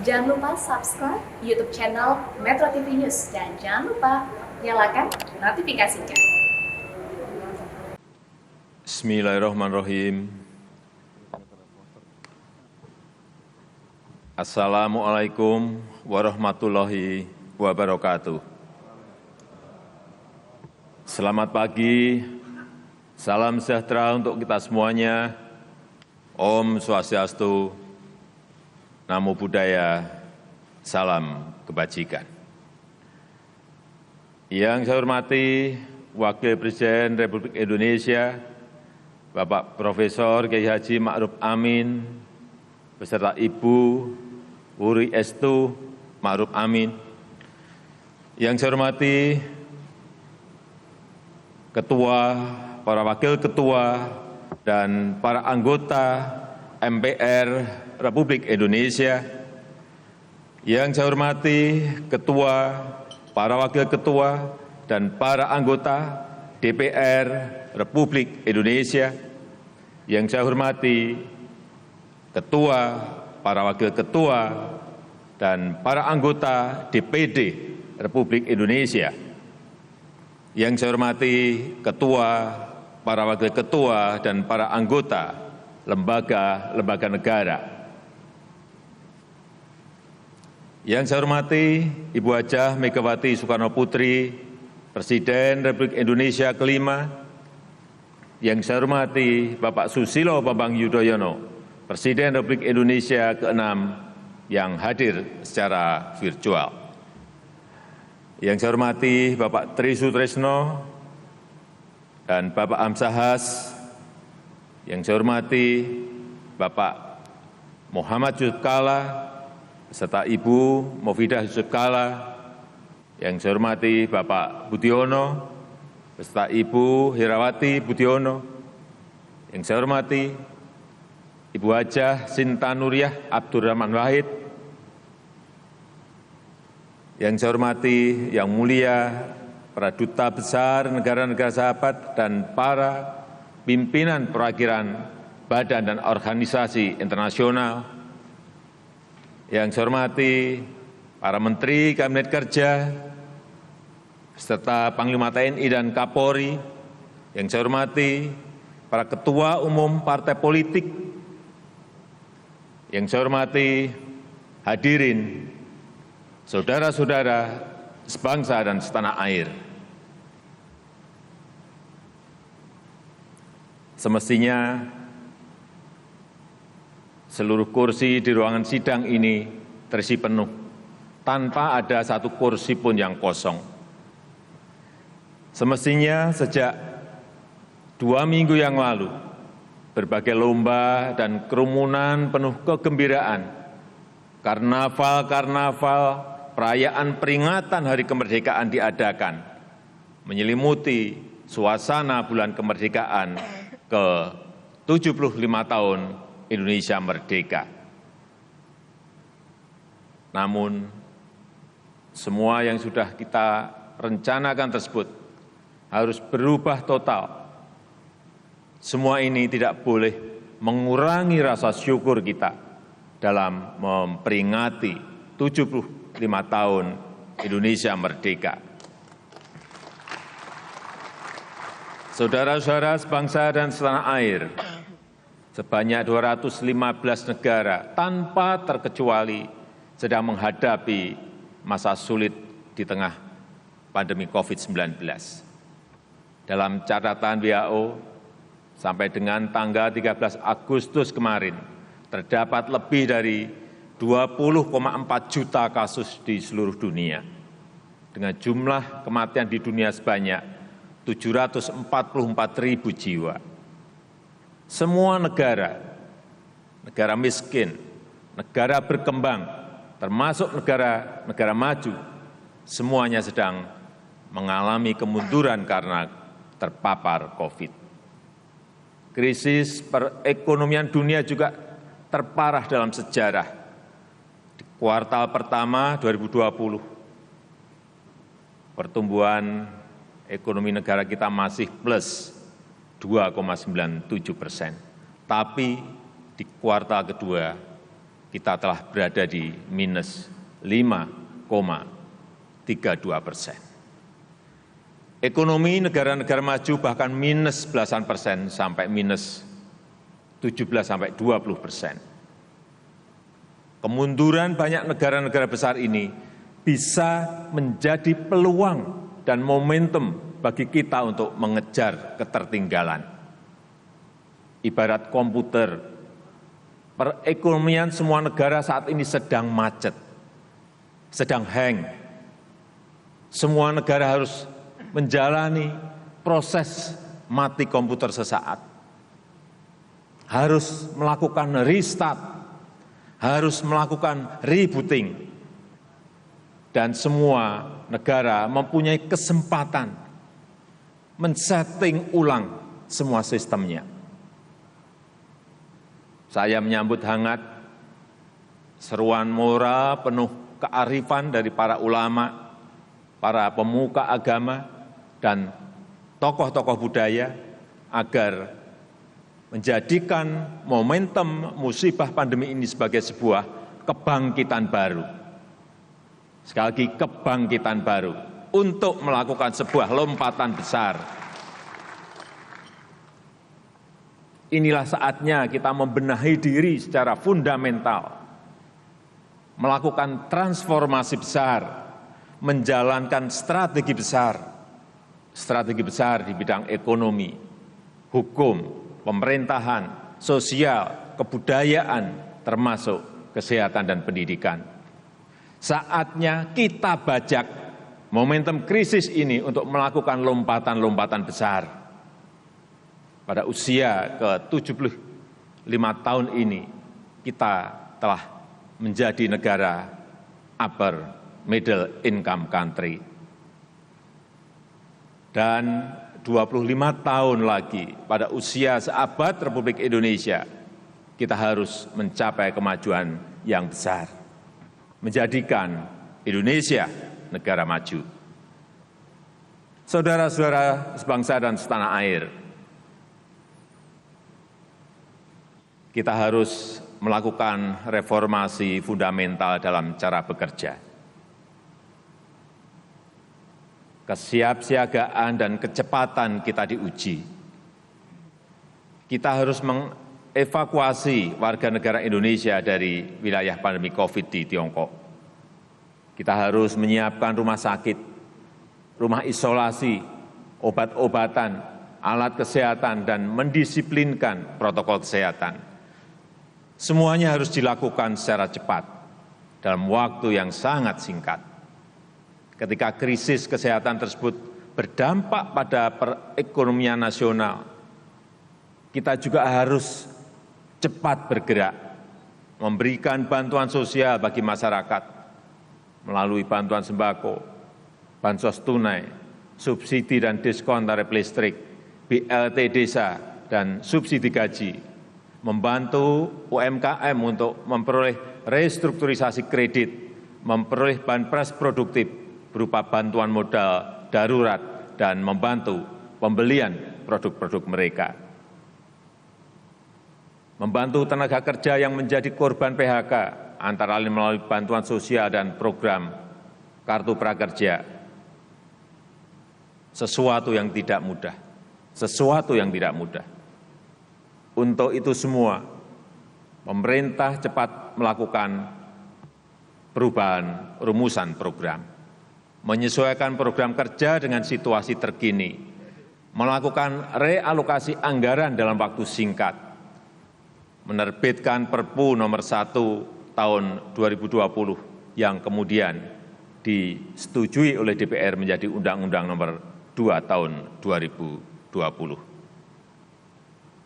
Jangan lupa subscribe YouTube channel Metro TV News dan jangan lupa nyalakan notifikasinya. Bismillahirrahmanirrahim. Assalamualaikum warahmatullahi wabarakatuh. Selamat pagi, salam sejahtera untuk kita semuanya. Om Swastiastu, Namo Buddhaya, salam kebajikan. Yang saya hormati Wakil Presiden Republik Indonesia, Bapak Profesor Kiai Haji Ma'ruf Amin, beserta Ibu Wuri Estu Ma'ruf Amin. Yang saya hormati Ketua, para Wakil Ketua, dan para anggota MPR Republik Indonesia. Yang saya hormati Ketua, para Wakil Ketua, dan para anggota DPR Republik Indonesia. Yang saya hormati Ketua, para Wakil Ketua, dan para anggota DPD Republik Indonesia. Yang saya hormati Ketua, para Wakil Ketua, dan para anggota lembaga-lembaga negara. Yang saya hormati Ibu Hajah Megawati Soekarno Putri, Presiden Republik Indonesia kelima. Yang saya hormati Bapak Susilo Bambang Yudhoyono, Presiden Republik Indonesia keenam yang hadir secara virtual. Yang saya hormati Bapak Tri Sutresno dan Bapak Amsahas. Yang saya hormati Bapak Muhammad Yusuf Kalla beserta Ibu Mufidah Yusuf Kalla. Yang saya hormati Bapak Budiono beserta Ibu Herawati Budiono. Yang saya hormati Ibu Hajah Sinta Nuriyah Abdurrahman Wahid. Yang saya hormati Yang Mulia para duta besar negara-negara sahabat dan para pimpinan perwakilan badan dan organisasi internasional. Yang saya hormati para Menteri Kabinet Kerja, serta Panglima TNI dan Kapolri. Yang saya hormati para Ketua Umum Partai Politik. Yang saya hormati hadirin, saudara-saudara sebangsa dan setanah air. Semestinya seluruh kursi di ruangan sidang ini terisi penuh, tanpa ada satu kursi pun yang kosong. Semestinya sejak 2 minggu yang lalu, berbagai lomba dan kerumunan penuh kegembiraan, karnaval-karnaval, perayaan peringatan Hari Kemerdekaan diadakan, menyelimuti suasana bulan kemerdekaan ke-75 tahun Indonesia merdeka. Namun, semua yang sudah kita rencanakan tersebut harus berubah total. Semua ini tidak boleh mengurangi rasa syukur kita dalam memperingati 75 tahun Indonesia merdeka. Saudara-saudara sebangsa dan setanah air, sebanyak 215 negara tanpa terkecuali sedang menghadapi masa sulit di tengah pandemi COVID-19. Dalam catatan WHO, sampai dengan tanggal 13 Agustus kemarin, terdapat lebih dari 20,4 juta kasus di seluruh dunia, dengan jumlah kematian di dunia sebanyak 744.000 jiwa. Semua negara, negara miskin, negara berkembang, termasuk negara maju, semuanya sedang mengalami kemunduran karena terpapar COVID. Krisis perekonomian dunia juga terparah dalam sejarah. Di kuartal pertama 2020, pertumbuhan ekonomi negara kita masih plus 2,97%. Tapi di kuartal kedua kita telah berada di minus 5,32%. Ekonomi negara-negara maju bahkan minus belasan persen sampai minus 17-20%. Kemunduran banyak negara-negara besar ini bisa menjadi peluang dan momentum bagi kita untuk mengejar ketertinggalan. Ibarat komputer, perekonomian semua negara saat ini sedang macet, sedang hang. Semua negara harus menjalani proses mati komputer sesaat. Harus melakukan restart, harus melakukan rebooting. Dan semua negara mempunyai kesempatan men-setting ulang semua sistemnya. Saya menyambut hangat seruan moral penuh kearifan dari para ulama, para pemuka agama, dan tokoh-tokoh budaya agar menjadikan momentum musibah pandemi ini sebagai sebuah kebangkitan baru. Sekali lagi, kebangkitan baru untuk melakukan sebuah lompatan besar. Inilah saatnya kita membenahi diri secara fundamental, melakukan transformasi besar, menjalankan strategi besar di bidang ekonomi, hukum, pemerintahan, sosial, kebudayaan, termasuk kesehatan dan pendidikan. Saatnya kita bajak momentum krisis ini untuk melakukan lompatan-lompatan besar. Pada usia ke-75 tahun ini, kita telah menjadi negara upper middle income country. Dan 25 tahun lagi pada usia seabad Republik Indonesia, kita harus mencapai kemajuan yang besar, menjadikan Indonesia negara maju. Saudara-saudara sebangsa dan setanah air, kita harus melakukan reformasi fundamental dalam cara bekerja. Kesiapsiagaan dan kecepatan kita diuji. Kita harus mengevakuasi warga negara Indonesia dari wilayah pandemi COVID di Tiongkok. Kita harus menyiapkan rumah sakit, rumah isolasi, obat-obatan, alat kesehatan, dan mendisiplinkan protokol kesehatan. Semuanya harus dilakukan secara cepat dalam waktu yang sangat singkat. Ketika krisis kesehatan tersebut berdampak pada perekonomian nasional, kita juga harus cepat bergerak, memberikan bantuan sosial bagi masyarakat melalui bantuan sembako, bansos tunai, subsidi dan diskon tarif listrik, BLT desa, dan subsidi gaji, membantu UMKM untuk memperoleh restrukturisasi kredit, memperoleh banpres produktif berupa bantuan modal darurat, dan membantu pembelian produk-produk mereka. Membantu tenaga kerja yang menjadi korban PHK, antara lain melalui bantuan sosial dan program Kartu Prakerja. Sesuatu yang tidak mudah, Untuk itu semua, pemerintah cepat melakukan perubahan rumusan program, menyesuaikan program kerja dengan situasi terkini, melakukan realokasi anggaran dalam waktu singkat, menerbitkan Perpu nomor 1 tahun 2020 yang kemudian disetujui oleh DPR menjadi Undang-Undang nomor 2 tahun 2020.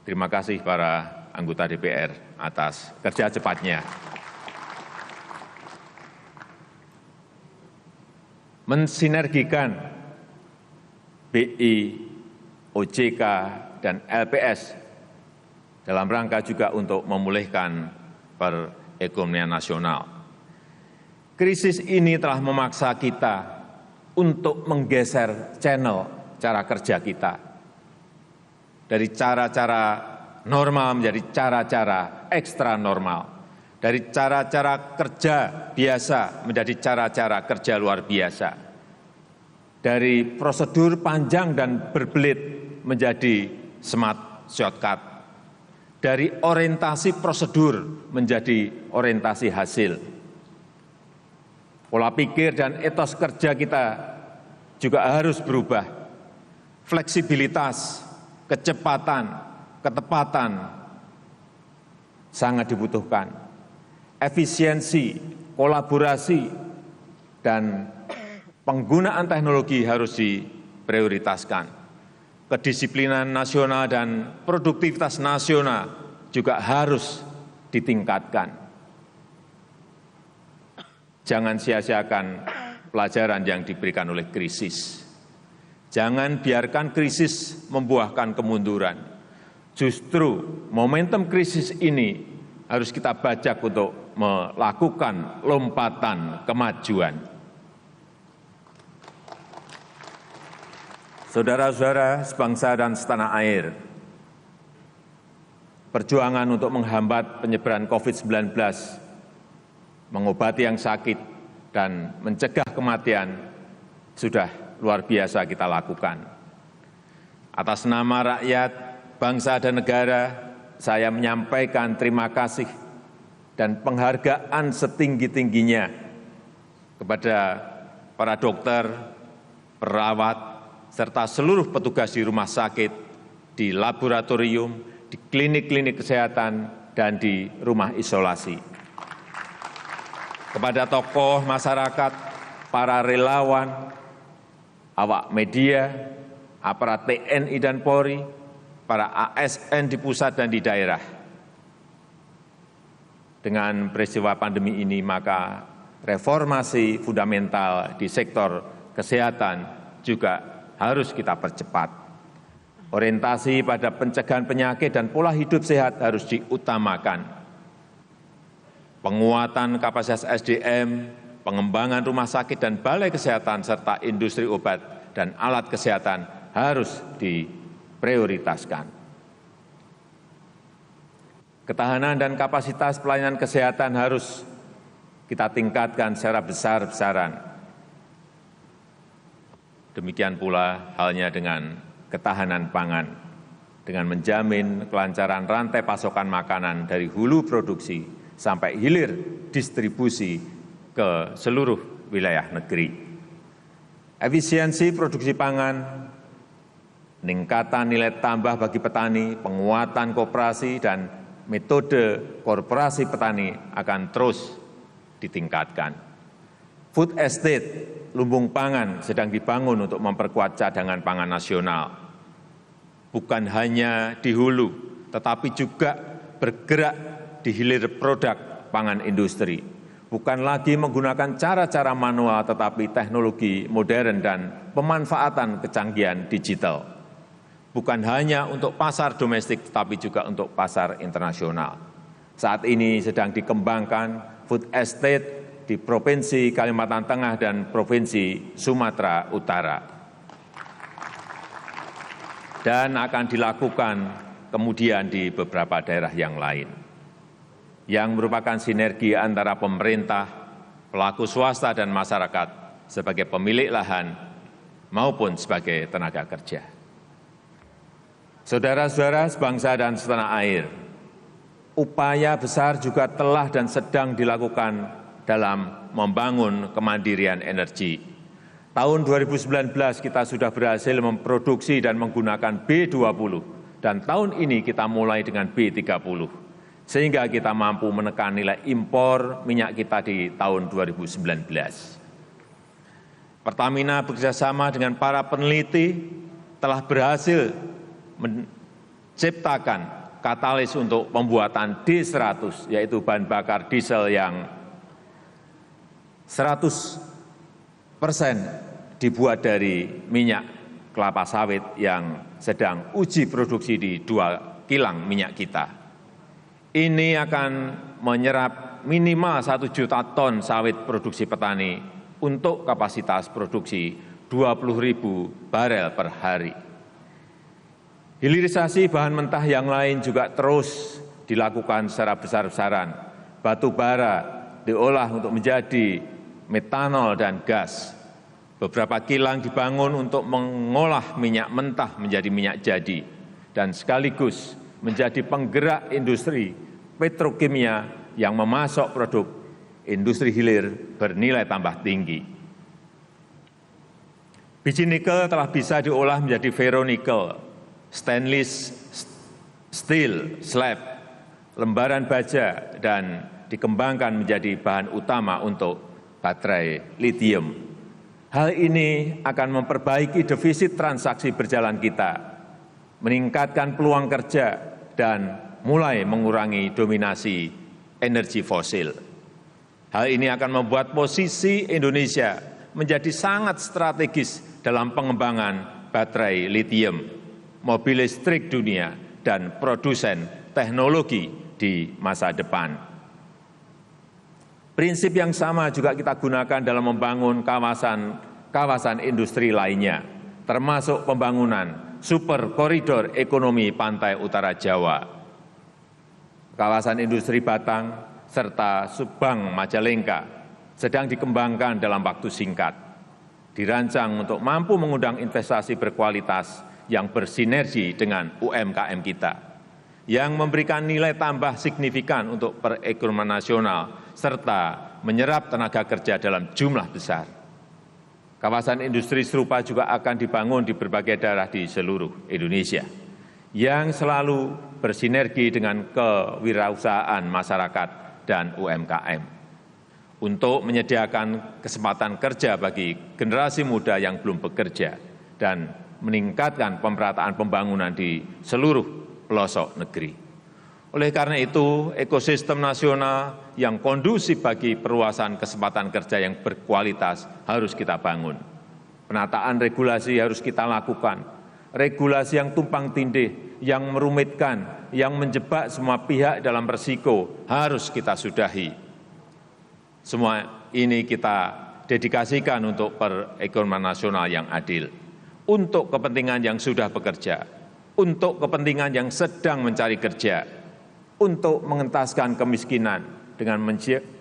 Terima kasih para anggota DPR atas kerja cepatnya. Mensinergikan BI, OJK, dan LPS dalam rangka juga untuk memulihkan perekonomian nasional. Krisis ini telah memaksa kita untuk menggeser channel cara kerja kita dari cara-cara normal menjadi cara-cara ekstra normal, dari cara-cara kerja biasa menjadi cara-cara kerja luar biasa, dari prosedur panjang dan berbelit menjadi smart shortcut, dari orientasi prosedur menjadi orientasi hasil. Pola pikir dan etos kerja kita juga harus berubah. Fleksibilitas, kecepatan, ketepatan sangat dibutuhkan. Efisiensi, kolaborasi, dan penggunaan teknologi harus diprioritaskan. Kedisiplinan nasional dan produktivitas nasional juga harus ditingkatkan. Jangan sia-siakan pelajaran yang diberikan oleh krisis. Jangan biarkan krisis membuahkan kemunduran. Justru momentum krisis ini harus kita bajak untuk melakukan lompatan kemajuan. Saudara-saudara sebangsa dan setanah air, perjuangan untuk menghambat penyebaran COVID-19, mengobati yang sakit, dan mencegah kematian sudah luar biasa kita lakukan. Atas nama rakyat, bangsa, dan negara, saya menyampaikan terima kasih dan penghargaan setinggi-tingginya kepada para dokter, perawat, serta seluruh petugas di rumah sakit, di laboratorium, di klinik-klinik kesehatan, dan di rumah isolasi. Kepada tokoh masyarakat, para relawan, awak media, aparat TNI dan Polri, para ASN di pusat dan di daerah. Dengan peristiwa pandemi ini, maka reformasi fundamental di sektor kesehatan juga harus kita percepat. Orientasi pada pencegahan penyakit dan pola hidup sehat harus diutamakan. Penguatan kapasitas SDM, pengembangan rumah sakit dan balai kesehatan, serta industri obat dan alat kesehatan harus diprioritaskan. Ketahanan dan kapasitas pelayanan kesehatan harus kita tingkatkan secara besar-besaran. Demikian pula halnya dengan ketahanan pangan, dengan menjamin kelancaran rantai pasokan makanan dari hulu produksi sampai hilir distribusi ke seluruh wilayah negeri. Efisiensi produksi pangan, peningkatan nilai tambah bagi petani, penguatan koperasi, dan metode korporasi petani akan terus ditingkatkan. Food estate, lumbung pangan sedang dibangun untuk memperkuat cadangan pangan nasional. Bukan hanya di hulu, tetapi juga bergerak di hilir produk pangan industri. Bukan lagi menggunakan cara-cara manual, tetapi teknologi modern dan pemanfaatan kecanggihan digital. Bukan hanya untuk pasar domestik, tetapi juga untuk pasar internasional. Saat ini sedang dikembangkan food estate di Provinsi Kalimantan Tengah dan Provinsi Sumatera Utara. Dan akan dilakukan kemudian di beberapa daerah yang lain, yang merupakan sinergi antara pemerintah, pelaku swasta, dan masyarakat sebagai pemilik lahan maupun sebagai tenaga kerja. Saudara-saudara sebangsa dan setanah air, upaya besar juga telah dan sedang dilakukan dalam membangun kemandirian energi. Tahun 2019 kita sudah berhasil memproduksi dan menggunakan B20, dan tahun ini kita mulai dengan B30. Sehingga kita mampu menekan nilai impor minyak kita di tahun 2019. Pertamina bekerjasama dengan para peneliti telah berhasil menciptakan katalis untuk pembuatan D100, yaitu bahan bakar diesel yang 100% dibuat dari minyak kelapa sawit yang sedang uji produksi di 2 kilang minyak kita. Ini akan menyerap minimal 1 juta ton sawit produksi petani untuk kapasitas produksi 20.000 barel per hari. Hilirisasi bahan mentah yang lain juga terus dilakukan secara besar-besaran. batu bara diolah untuk menjadi metanol dan gas. Beberapa kilang dibangun untuk mengolah minyak mentah menjadi minyak jadi dan sekaligus menjadi penggerak industri petrokimia yang memasok produk industri hilir bernilai tambah tinggi. Biji nikel telah bisa diolah menjadi ferronikel, stainless steel, slab, lembaran baja, dan dikembangkan menjadi bahan utama untuk baterai lithium. Hal ini akan memperbaiki defisit transaksi berjalan kita, meningkatkan peluang kerja, dan mulai mengurangi dominasi energi fosil. Hal ini akan membuat posisi Indonesia menjadi sangat strategis dalam pengembangan baterai lithium, mobil listrik dunia, dan produsen teknologi di masa depan. Prinsip yang sama juga kita gunakan dalam membangun kawasan industri lainnya, termasuk pembangunan super koridor ekonomi pantai utara Jawa, kawasan industri Batang, serta Subang Majalengka sedang dikembangkan dalam waktu singkat, dirancang untuk mampu mengundang investasi berkualitas yang bersinergi dengan UMKM kita, yang memberikan nilai tambah signifikan untuk perekonomian nasional, serta menyerap tenaga kerja dalam jumlah besar. Kawasan industri serupa juga akan dibangun di berbagai daerah di seluruh Indonesia, yang selalu bersinergi dengan kewirausahaan masyarakat dan UMKM, untuk menyediakan kesempatan kerja bagi generasi muda yang belum bekerja, dan meningkatkan pemerataan pembangunan di seluruh pelosok negeri. Oleh karena itu, ekosistem nasional yang kondusif bagi perluasan kesempatan kerja yang berkualitas harus kita bangun. Penataan regulasi harus kita lakukan. Regulasi yang tumpang tindih, yang merumitkan, yang menjebak semua pihak dalam resiko harus kita sudahi. Semua ini kita dedikasikan untuk perekonomian nasional yang adil, untuk kepentingan yang sudah bekerja, untuk kepentingan yang sedang mencari kerja, untuk mengentaskan kemiskinan dengan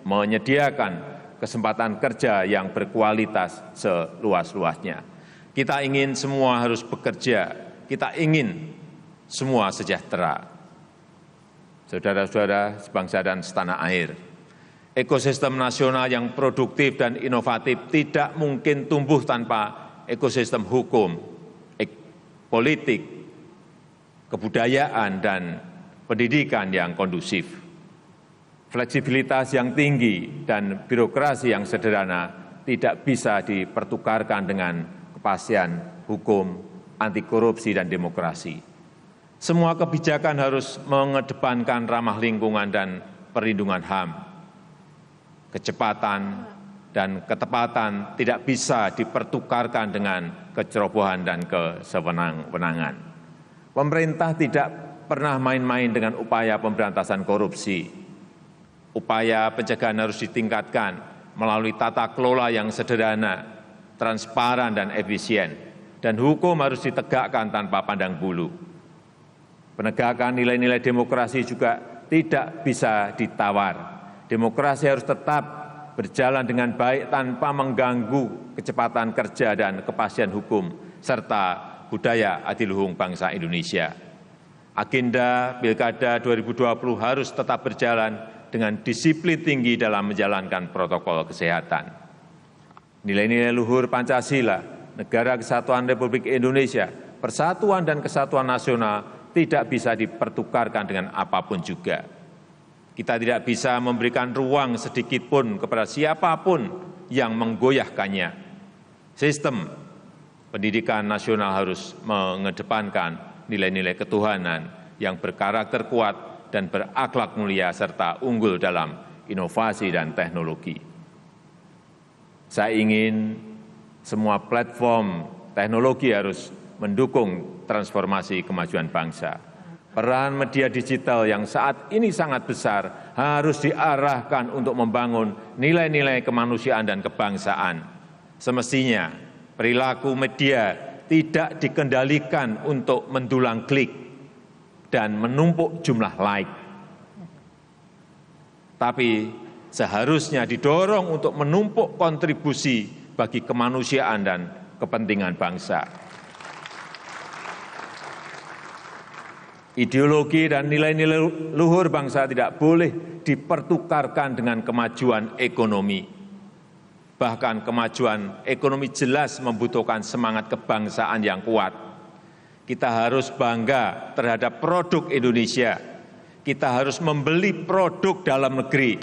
menyediakan kesempatan kerja yang berkualitas seluas-luasnya. Kita ingin semua harus bekerja, kita ingin semua sejahtera. Saudara-saudara sebangsa dan setanah air, ekosistem nasional yang produktif dan inovatif tidak mungkin tumbuh tanpa ekosistem hukum, politik, kebudayaan, dan pendidikan yang kondusif. Fleksibilitas yang tinggi dan birokrasi yang sederhana tidak bisa dipertukarkan dengan kepastian hukum, anti korupsi, dan demokrasi. Semua kebijakan harus mengedepankan ramah lingkungan dan perlindungan HAM. Kecepatan dan ketepatan tidak bisa dipertukarkan dengan kecerobohan dan kesewenang-wenangan. Pemerintah tidak pernah main-main dengan upaya pemberantasan korupsi. Upaya pencegahan harus ditingkatkan melalui tata kelola yang sederhana, transparan, dan efisien, dan hukum harus ditegakkan tanpa pandang bulu. Penegakan nilai-nilai demokrasi juga tidak bisa ditawar. Demokrasi harus tetap berjalan dengan baik tanpa mengganggu kecepatan kerja dan kepastian hukum, serta budaya adiluhung bangsa Indonesia. Agenda Pilkada 2020 harus tetap berjalan dengan disiplin tinggi dalam menjalankan protokol kesehatan. Nilai-nilai luhur Pancasila, Negara Kesatuan Republik Indonesia, persatuan dan kesatuan nasional tidak bisa dipertukarkan dengan apapun juga. Kita tidak bisa memberikan ruang sedikit pun kepada siapapun yang menggoyahkannya. Sistem pendidikan nasional harus mengedepankan nilai-nilai ketuhanan yang berkarakter kuat dan berakhlak mulia serta unggul dalam inovasi dan teknologi. Saya ingin semua platform teknologi harus mendukung transformasi kemajuan bangsa. Peran media digital yang saat ini sangat besar harus diarahkan untuk membangun nilai-nilai kemanusiaan dan kebangsaan. Semestinya perilaku media tidak dikendalikan untuk mendulang klik dan menumpuk jumlah like. tapi seharusnya didorong untuk menumpuk kontribusi bagi kemanusiaan dan kepentingan bangsa. Ideologi dan nilai-nilai luhur bangsa tidak boleh dipertukarkan dengan kemajuan ekonomi. Bahkan kemajuan ekonomi jelas membutuhkan semangat kebangsaan yang kuat. Kita harus bangga terhadap produk Indonesia. Kita harus membeli produk dalam negeri.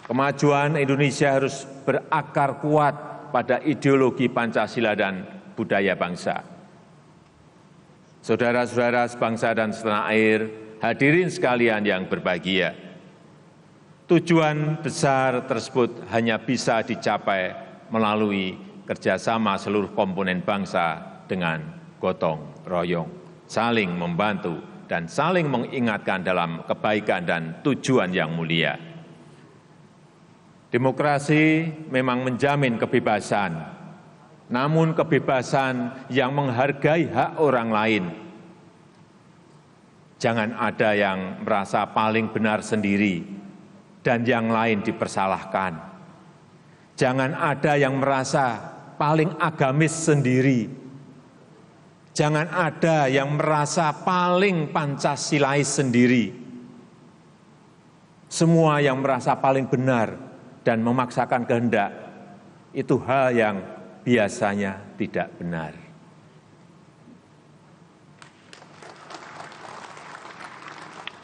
Kemajuan Indonesia harus berakar kuat pada ideologi Pancasila dan budaya bangsa. Saudara-saudara sebangsa dan setanah air, hadirin sekalian yang berbahagia, tujuan besar tersebut hanya bisa dicapai melalui kerjasama seluruh komponen bangsa dengan gotong royong, saling membantu dan saling mengingatkan dalam kebaikan dan tujuan yang mulia. Demokrasi memang menjamin kebebasan, namun kebebasan yang menghargai hak orang lain. Jangan ada yang merasa paling benar sendiri dan yang lain dipersalahkan. Jangan ada yang merasa paling agamis sendiri. Jangan ada yang merasa paling Pancasilais sendiri. Semua yang merasa paling benar dan memaksakan kehendak, itu hal yang biasanya tidak benar.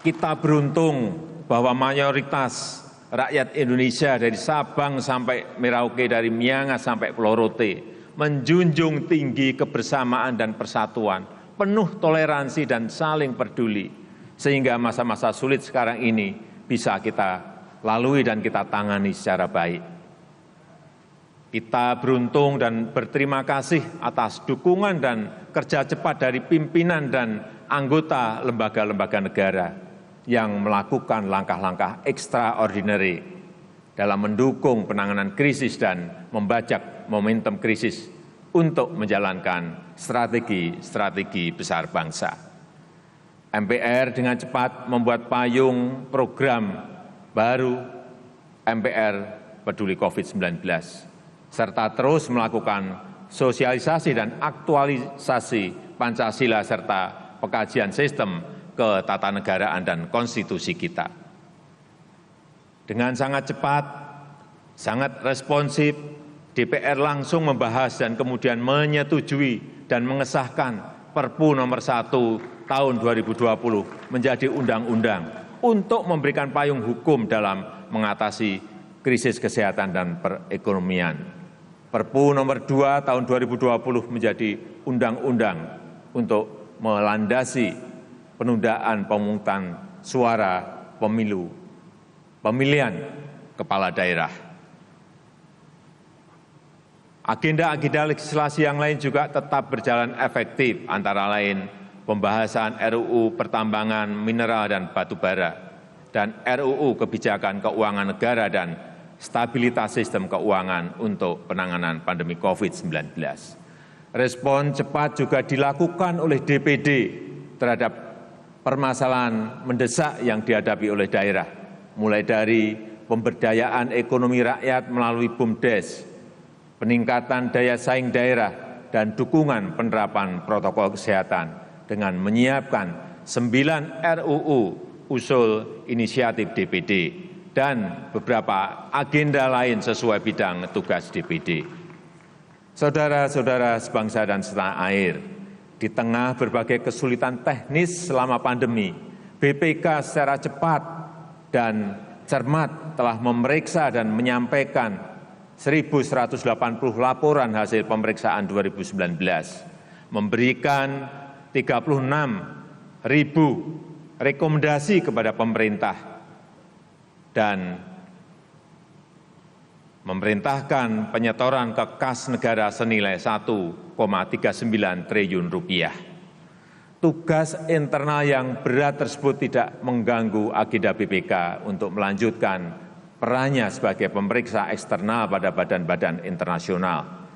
Kita beruntung bahwa mayoritas rakyat Indonesia dari Sabang sampai Merauke, dari Miangas sampai Pulau Rote, menjunjung tinggi kebersamaan dan persatuan, penuh toleransi dan saling peduli, sehingga masa-masa sulit sekarang ini bisa kita lalui dan kita tangani secara baik. Kita beruntung dan berterima kasih atas dukungan dan kerja cepat dari pimpinan dan anggota lembaga-lembaga negara yang melakukan langkah-langkah extraordinary dalam mendukung penanganan krisis dan membajak momentum krisis untuk menjalankan strategi-strategi besar bangsa. MPR dengan cepat membuat payung program baru MPR Peduli COVID-19, serta terus melakukan sosialisasi dan aktualisasi Pancasila serta pengkajian sistem ketatanegaraan dan konstitusi kita. Dengan sangat cepat, sangat responsif, DPR langsung membahas dan kemudian menyetujui dan mengesahkan Perpu nomor 1 tahun 2020 menjadi undang-undang untuk memberikan payung hukum dalam mengatasi krisis kesehatan dan perekonomian. Perpu nomor 2 tahun 2020 menjadi undang-undang untuk melandasi penundaan pemungutan suara pemilihan kepala daerah. Agenda-agenda legislasi yang lain juga tetap berjalan efektif, antara lain pembahasan RUU Pertambangan Mineral dan Batubara dan RUU Kebijakan Keuangan Negara dan Stabilitas Sistem Keuangan untuk penanganan pandemi COVID-19. Respon cepat juga dilakukan oleh DPD terhadap permasalahan mendesak yang dihadapi oleh daerah, mulai dari pemberdayaan ekonomi rakyat melalui BUMDes, peningkatan daya saing daerah, dan dukungan penerapan protokol kesehatan dengan menyiapkan 9 RUU usul inisiatif DPD dan beberapa agenda lain sesuai bidang tugas DPD. Saudara-saudara sebangsa dan setanah air, di tengah berbagai kesulitan teknis selama pandemi, BPK secara cepat dan cermat telah memeriksa dan menyampaikan 1.180 laporan hasil pemeriksaan 2019, memberikan 36.000 rekomendasi kepada pemerintah, dan memerintahkan penyetoran ke kas negara senilai 1,39 triliun rupiah. Tugas internal yang berat tersebut tidak mengganggu agenda BPK untuk melanjutkan perannya sebagai pemeriksa eksternal pada badan-badan internasional,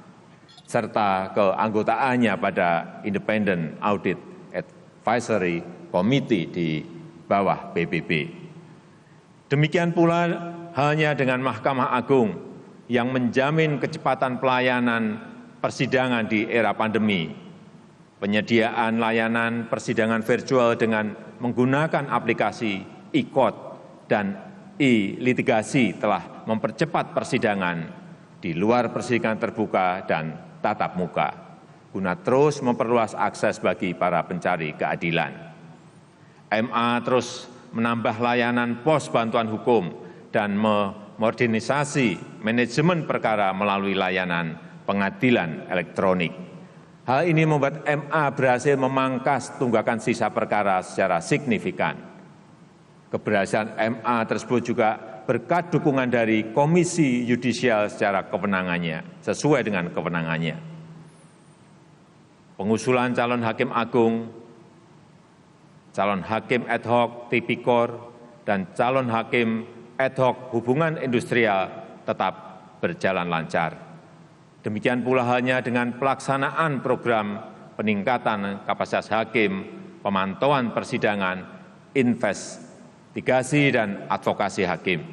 serta keanggotaannya pada Independent Audit Advisory Committee di bawah PBB. Demikian pula halnya dengan Mahkamah Agung yang menjamin kecepatan pelayanan persidangan di era pandemi. Penyediaan layanan persidangan virtual dengan menggunakan aplikasi e-court dan e-litigasi telah mempercepat persidangan di luar persidangan terbuka dan tatap muka, guna terus memperluas akses bagi para pencari keadilan. MA terus menambah layanan pos bantuan hukum dan memodernisasi manajemen perkara melalui layanan pengadilan elektronik. Hal ini membuat MA berhasil memangkas tunggakan sisa perkara secara signifikan. Keberhasilan MA tersebut juga berkat dukungan dari Komisi Yudisial secara sesuai dengan kewenangannya. Pengusulan calon hakim agung, calon hakim ad hoc tipikor, dan calon hakim ad hoc hubungan industrial tetap berjalan lancar. Demikian pula halnya dengan pelaksanaan program peningkatan kapasitas hakim, pemantauan persidangan, investigasi dan advokasi hakim.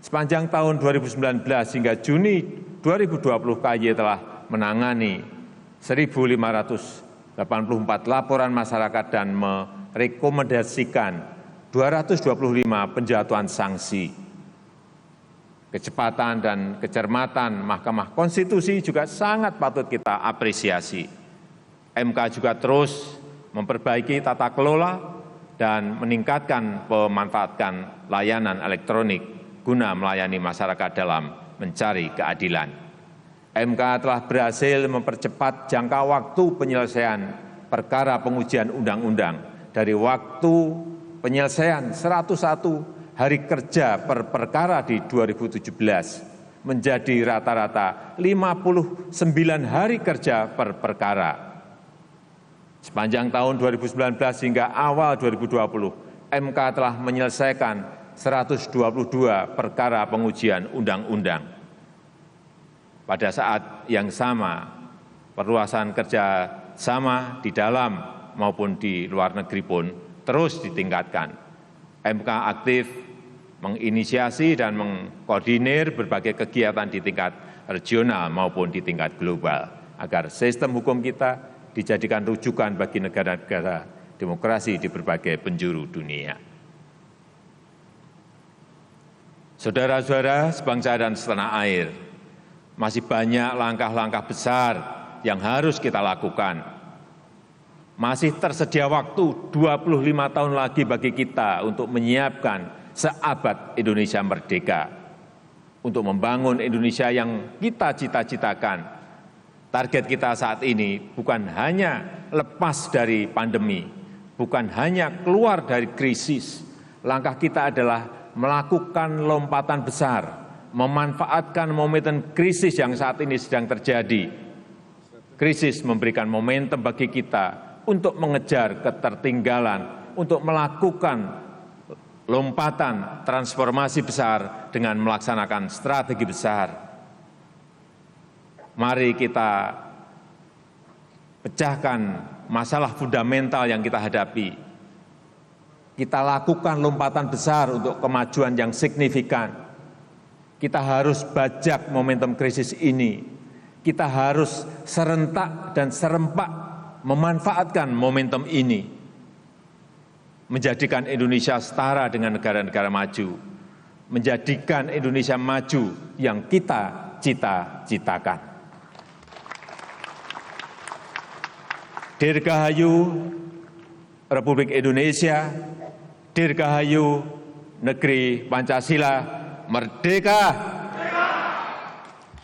Sepanjang tahun 2019 hingga Juni 2020 KY telah menangani 1.584 laporan masyarakat dan merekomendasikan 225 penjatuhan sanksi. Kecepatan dan kecermatan Mahkamah Konstitusi juga sangat patut kita apresiasi. MK juga terus memperbaiki tata kelola dan meningkatkan pemanfaatan layanan elektronik guna melayani masyarakat dalam mencari keadilan. MK telah berhasil mempercepat jangka waktu penyelesaian perkara pengujian undang-undang dari waktu penyelesaian 101 hari kerja per perkara di 2017 menjadi rata-rata 59 hari kerja per perkara. Sepanjang tahun 2019 hingga awal 2020, MK telah menyelesaikan 122 perkara pengujian undang-undang. Pada saat yang sama, perluasan kerja sama di dalam maupun di luar negeri pun terus ditingkatkan. MK aktif menginisiasi dan mengkoordinir berbagai kegiatan di tingkat regional maupun di tingkat global, agar sistem hukum kita dijadikan rujukan bagi negara-negara demokrasi di berbagai penjuru dunia. Saudara-saudara sebangsa dan setanah air, masih banyak langkah-langkah besar yang harus kita lakukan. Masih tersedia waktu 25 tahun lagi bagi kita untuk menyiapkan seabad Indonesia merdeka, untuk membangun Indonesia yang kita cita-citakan. Target kita saat ini bukan hanya lepas dari pandemi, bukan hanya keluar dari krisis. Langkah kita adalah melakukan lompatan besar, memanfaatkan momentum krisis yang saat ini sedang terjadi. Krisis memberikan momentum bagi kita untuk mengejar ketertinggalan, untuk melakukan lompatan transformasi besar dengan melaksanakan strategi besar. Mari kita pecahkan masalah fundamental yang kita hadapi. Kita lakukan lompatan besar untuk kemajuan yang signifikan. Kita harus bajak momentum krisis ini. Kita harus serentak dan serempak memanfaatkan momentum ini, menjadikan Indonesia setara dengan negara-negara maju, menjadikan Indonesia maju yang kita cita-citakan. Dirgahayu Republik Indonesia, Dirgahayu Negeri Pancasila, Merdeka!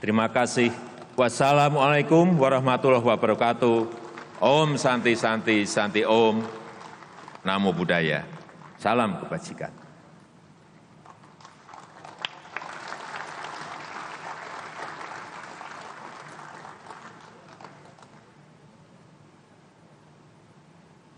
Terima kasih. Wassalamualaikum warahmatullahi wabarakatuh. Om Santi Santi Santi Om. Namo Buddhaya. Salam kebajikan.